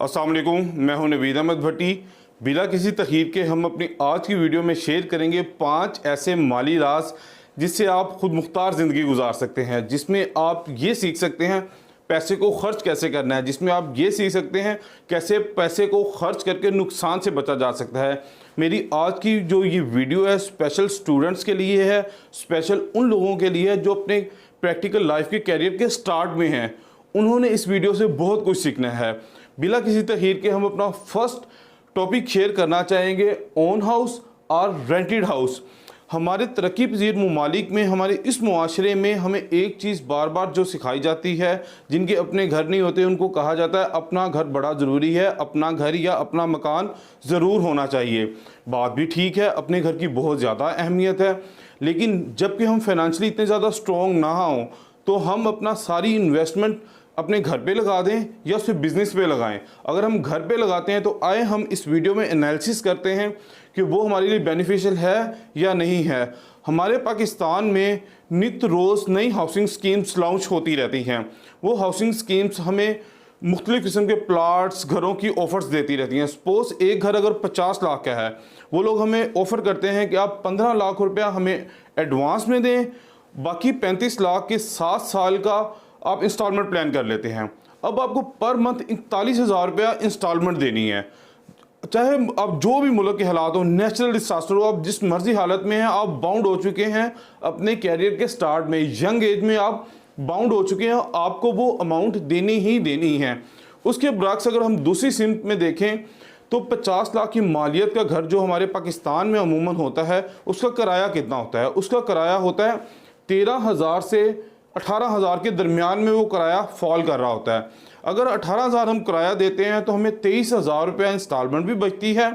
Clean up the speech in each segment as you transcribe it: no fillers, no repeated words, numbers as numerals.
अस्सलाम वालेकुम, मैं हूं नवीद अहमद भट्टी। बिना किसी तखीर के हम अपनी आज की वीडियो में शेयर करेंगे 5 ऐसे माली राज जिससे आप खुद मुख्तार ज़िंदगी गुजार सकते हैं, जिसमें आप ये सीख सकते हैं पैसे को खर्च कैसे करना है, जिसमें आप ये सीख सकते हैं कैसे पैसे को खर्च करके नुकसान से बचा जा सकता है। मेरी आज की जो ये वीडियो है स्पेशल स्टूडेंट्स के लिए है, स्पेशल उन लोगों के लिए जो अपने प्रैक्टिकल लाइफ के कैरियर के स्टार्ट में हैं। उन्होंने इस वीडियो से बहुत कुछ सीखना है। बिना किसी तखीर के हम अपना फर्स्ट टॉपिक शेयर करना चाहेंगे, ओन हाउस और रेंटेड हाउस। हमारे तरक्की पजीर ममालिक में, हमारे इस मुआशरे में हमें एक चीज़ बार बार जो सिखाई जाती है, जिनके अपने घर नहीं होते उनको कहा जाता है अपना घर बड़ा ज़रूरी है, अपना घर या अपना मकान ज़रूर होना चाहिए। बात भी ठीक है, अपने घर की बहुत ज़्यादा अहमियत है, लेकिन जबकि हम फाइनेंशियली इतने ज़्यादा स्ट्रॉन्ग ना हों तो हम अपना सारी इन्वेस्टमेंट अपने घर पे लगा दें या उसे बिज़नेस पे लगाएं। अगर हम घर पे लगाते हैं तो आए हम इस वीडियो में एनालिसिस करते हैं कि वो हमारे लिए बेनिफिशियल है या नहीं है। हमारे पाकिस्तान में नित रोज़ नई हाउसिंग स्कीम्स लॉन्च होती रहती हैं। वो हाउसिंग स्कीम्स हमें मुख्तलिफ़ किस्म के प्लाट्स, घरों की ऑफ़र्स देती रहती हैं। सपोज़ एक घर अगर 50 लाख का है, वो लोग हमें ऑफ़र करते हैं कि आप 15 लाख रुपया हमें एडवांस में दें, बाकी 35 लाख के 7 साल का आप इंस्टॉलमेंट प्लान कर लेते हैं। अब आपको पर मंथ 41,000 रुपया इंस्टॉलमेंट देनी है। चाहे आप जो भी मुल्क के हालात हो, नेचुरल डिसास्टर हो, आप जिस मर्जी हालत में हैं, आप बाउंड हो चुके हैं अपने कैरियर के स्टार्ट में, यंग एज में आप बाउंड हो चुके हैं, आपको वो अमाउंट देनी ही देनी है। उसके बरक्स अगर हम दूसरी सिमत में देखें तो 50 लाख की मालियत का घर जो हमारे पाकिस्तान में अमूमन होता है, उसका किराया कितना होता है? उसका किराया होता है 13,000 से 18,000 के दरमियान में वो किराया फॉल कर रहा होता है। अगर 18,000 हम किराया देते हैं तो हमें 23,000 रुपया इंस्टॉलमेंट भी बचती है,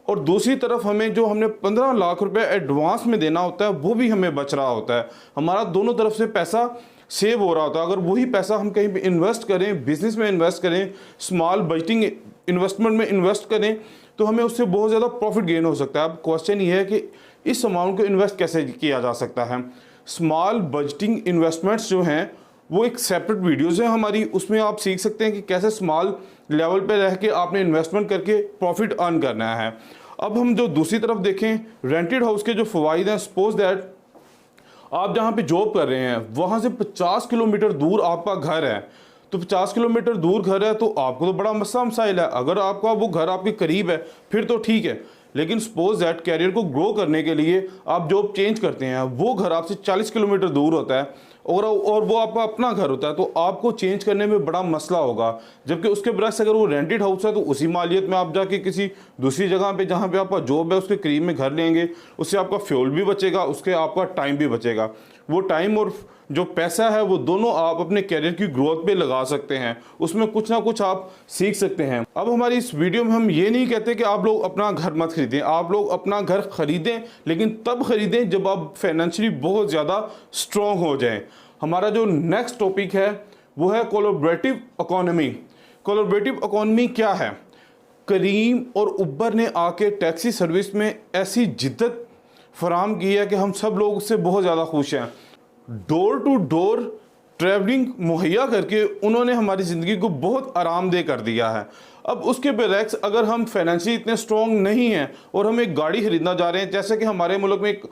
और दूसरी तरफ हमें जो हमने 15 लाख रुपया एडवांस में देना होता है वो भी हमें बच रहा होता है। हमारा दोनों तरफ से पैसा सेव हो रहा होता है। अगर वही पैसा हम कहीं पे इन्वेस्ट करें, बिजनेस में इन्वेस्ट करें, स्मॉल बजटिंग इन्वेस्टमेंट में इन्वेस्ट करें, तो हमें उससे बहुत ज़्यादा प्रॉफिट गेन हो सकता है। अब क्वेश्चन ये है कि इस अमाउंट को इन्वेस्ट कैसे किया जा सकता है। स्मॉल बजटिंग इन्वेस्टमेंट्स जो हैं वो एक सेपरेट वीडियोज़ है हमारी, उसमें आप सीख सकते हैं कि कैसे स्मॉल लेवल पे रह के आपने इन्वेस्टमेंट करके प्रॉफिट अर्न करना है। अब हम जो दूसरी तरफ देखें, रेंटेड हाउस के जो फ़वाइद हैं, सपोज दैट आप जहाँ पे जॉब कर रहे हैं वहाँ से 50 किलोमीटर दूर आपका घर है, तो 50 किलोमीटर दूर घर है तो आपको तो बड़ा मसला मसाइल है। अगर आपका वो घर आपके करीब है फिर तो ठीक है, लेकिन सपोज दैट कैरियर को ग्रो करने के लिए आप जॉब चेंज करते हैं, वो घर आपसे 40 किलोमीटर दूर होता है और वो आपका अपना घर होता है, तो आपको चेंज करने में बड़ा मसला होगा। जबकि उसके बरक्स अगर वो रेंटेड हाउस है तो उसी मालियत में आप जाके किसी दूसरी जगह पे जहाँ पे आपका जॉब है उसके करीब में घर लेंगे, उससे आपका फ्यूल भी बचेगा, उसके आपका टाइम भी बचेगा। वो टाइम और जो पैसा है वो दोनों आप अपने कैरियर की ग्रोथ पे लगा सकते हैं, उसमें कुछ ना कुछ आप सीख सकते हैं। अब हमारी इस वीडियो में हम ये नहीं कहते कि आप लोग अपना घर मत खरीदें, आप लोग अपना घर खरीदें, लेकिन तब खरीदें जब आप फाइनेंशियली बहुत ज़्यादा स्ट्रॉन्ग हो जाएं। हमारा जो नेक्स्ट टॉपिक है वो है कोलैबोरेटिव इकोनॉमी। कोलैबोरेटिव इकोनॉमी क्या है? करीम और उबर ने आके टैक्सी सर्विस में ऐसी जिद्दत फराम की है कि हम सब लोग उससे बहुत ज़्यादा खुश हैं। डोर टू डोर ट्रैवलिंग मुहैया करके उन्होंने हमारी ज़िंदगी को बहुत आरामदेह कर दिया है। अब उसके बरक्स अगर हम फाइनेंशियली इतने स्ट्रॉन्ग नहीं हैं और हम एक गाड़ी ख़रीदना जा रहे हैं, जैसे कि हमारे मुल्क में एक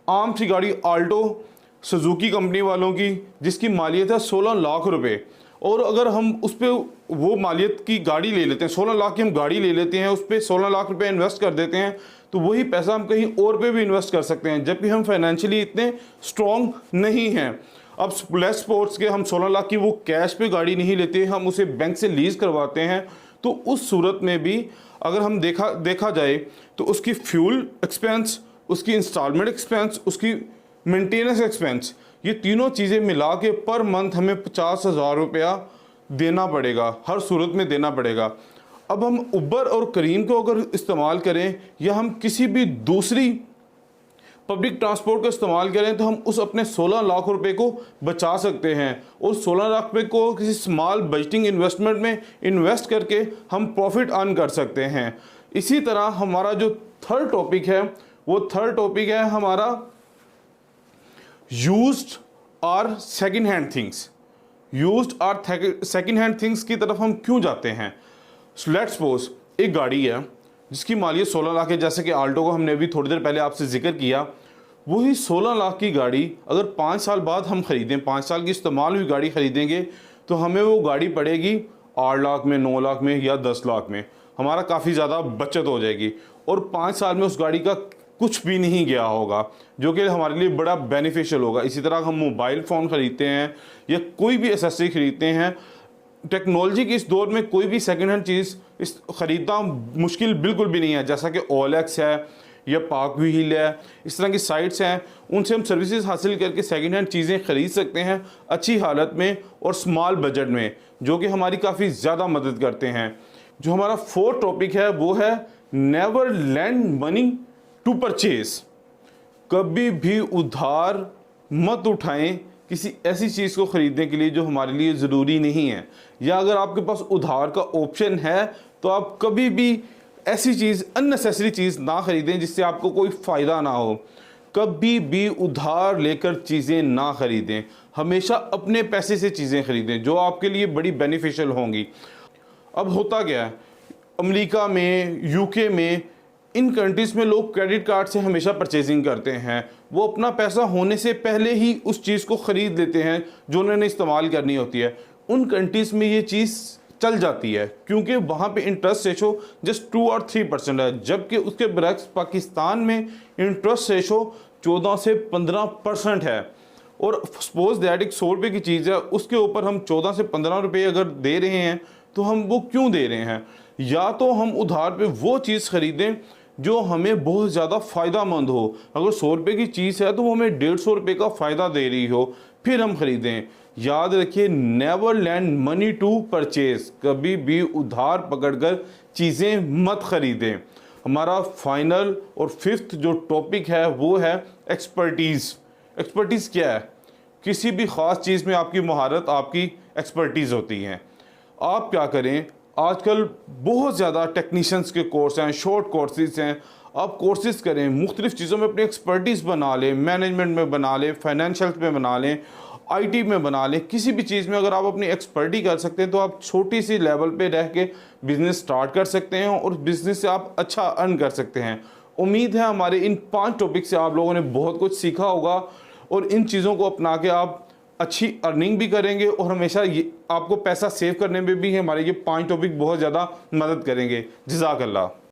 आम सी गाड़ी आल्टो सुजुकी कंपनी वालों की जिसकी मालियत है 16 लाख रुपए, और अगर हम उस पर वो मालियत की गाड़ी ले लेते हैं, 16 लाख की हम गाड़ी ले लेते हैं, उस पर 16 लाख रुपए इन्वेस्ट कर देते हैं, तो वही पैसा हम कहीं और पे भी इन्वेस्ट कर सकते हैं, जबकि हम फाइनेंशियली इतने स्ट्रॉन्ग नहीं हैं। अब लेस स्पोर्ट्स के हम 16 लाख की वो कैश पे गाड़ी नहीं लेते, हम उसे बैंक से लीज करवाते हैं, तो उस सूरत में भी अगर हम देखा जाए तो उसकी फ्यूल एक्सपेंस, उसकी इंस्टॉलमेंट एक्सपेंस, उसकी मेंटेनेंस एक्सपेंस, ये तीनों चीज़ें मिला के पर मंथ हमें 50,000 रुपया देना पड़ेगा, हर सूरत में देना पड़ेगा। अब हम उबर और करीम को अगर इस्तेमाल करें या हम किसी भी दूसरी पब्लिक ट्रांसपोर्ट का इस्तेमाल करें तो हम उस अपने 16 लाख रुपए को बचा सकते हैं, और 16 लाख रुपए को किसी स्मॉल बजटिंग इन्वेस्टमेंट में इन्वेस्ट करके हम प्रॉफिट अर्न कर सकते हैं। इसी तरह हमारा जो थर्ड टॉपिक है वो थर्ड टॉपिक है हमारा यूज्ड और सेकंड हैंड थिंग्स। यूज्ड और सेकंड हैंड थिंग्स की तरफ हम क्यों जाते हैं? लेट्स सपोज एक गाड़ी है जिसकी मालियत 16 लाख है, जैसे कि आल्टो को हमने अभी थोड़ी देर पहले आपसे जिक्र किया। वही 16 लाख की गाड़ी अगर 5 साल बाद हम ख़रीदें, 5 साल की इस्तेमाल हुई गाड़ी ख़रीदेंगे, तो हमें वो गाड़ी पड़ेगी 8 लाख में, 9 लाख में या 10 लाख में। हमारा काफ़ी ज़्यादा बचत हो जाएगी और 5 साल में उस गाड़ी का कुछ भी नहीं गया होगा, जो कि हमारे लिए बड़ा बेनिफिशियल होगा। इसी तरह हम मोबाइल फ़ोन ख़रीदते हैं या कोई भी एसेसरी ख़रीदते हैं, टेक्नोलॉजी के इस दौर में कोई भी सेकंड हैंड चीज़ ख़रीदना मुश्किल बिल्कुल भी नहीं है। जैसा कि OLX है या पाक व्हील है, इस तरह की साइट्स हैं, उनसे हम सर्विसेज हासिल करके सेकंड हैंड चीज़ें ख़रीद सकते हैं अच्छी हालत में और स्मॉल बजट में, जो कि हमारी काफ़ी ज़्यादा मदद करते हैं। जो हमारा 4th टॉपिक है वो है never lend money to purchase. कभी भी उधार मत उठाएं किसी ऐसी चीज़ को ख़रीदने के लिए जो हमारे लिए ज़रूरी नहीं है, या अगर आपके पास उधार का ऑप्शन है तो आप कभी भी ऐसी चीज़, अननेसेसरी चीज़ ना ख़रीदें जिससे आपको कोई फ़ायदा ना हो। कभी भी उधार लेकर चीज़ें ना ख़रीदें, हमेशा अपने पैसे से चीज़ें ख़रीदें जो आपके लिए बड़ी बेनिफिशियल होंगी। अब होता क्या है, अमेरिका में, UK में, इन कंट्रीज़ में लोग क्रेडिट कार्ड से हमेशा परचेजिंग करते हैं। वो अपना पैसा होने से पहले ही उस चीज़ को ख़रीद लेते हैं जो उन्होंने इस्तेमाल करनी होती है। उन कंट्रीज़ में ये चीज़ चल जाती है क्योंकि वहाँ पे इंटरेस्ट रेशो जस्ट 2 और 3% है, जबकि उसके बरक्स पाकिस्तान में इंटरेस्ट रेशो 14 से 15% है। और सपोज दैट एक 100 रुपये की चीज़ है, उसके ऊपर हम 14 से 15 रुपये अगर दे रहे हैं तो हम वो क्यों दे रहे हैं? या तो हम उधार पे वो चीज़ ख़रीदें जो हमें बहुत ज़्यादा फ़ायदा मंद हो। अगर 100 रुपये की चीज़ है तो वो हमें 150 रुपये का फ़ायदा दे रही हो, फिर हम ख़रीदें। याद रखिए, never lend money to purchase. कभी भी उधार पकड़कर चीज़ें मत ख़रीदें। हमारा फाइनल और 5th जो टॉपिक है वो है एक्सपर्टीज़। एक्सपर्टीज़ क्या है? किसी भी ख़ास चीज़ में आपकी महारत, आपकी एक्सपर्टीज़ होती है। आप क्या करें, आजकल बहुत ज़्यादा टेक्नीशियंस के कोर्स हैं, शॉर्ट कोर्सेज हैं, आप कोर्सेज करें, मुख्तलिफ़ चीज़ों में अपनी एक्सपर्टीज़ बना लें, मैनेजमेंट में बना लें, फाइनेंशियल में बना लें, IT में बना लें। किसी भी चीज़ में अगर आप अपनी एक्सपर्टी कर सकते हैं तो आप छोटी सी लेवल पे रह के बिज़नेस स्टार्ट कर सकते हैं और बिज़नेस से आप अच्छा अर्न कर सकते हैं। उम्मीद है हमारे इन 5 टॉपिक से आप लोगों ने बहुत कुछ सीखा होगा और इन चीज़ों को अपना के आप अच्छी अर्निंग भी करेंगे और हमेशा ये आपको पैसा सेव करने में भी हमारे ये 5 टॉपिक बहुत ज़्यादा मदद करेंगे। जज़ाकल्लाह।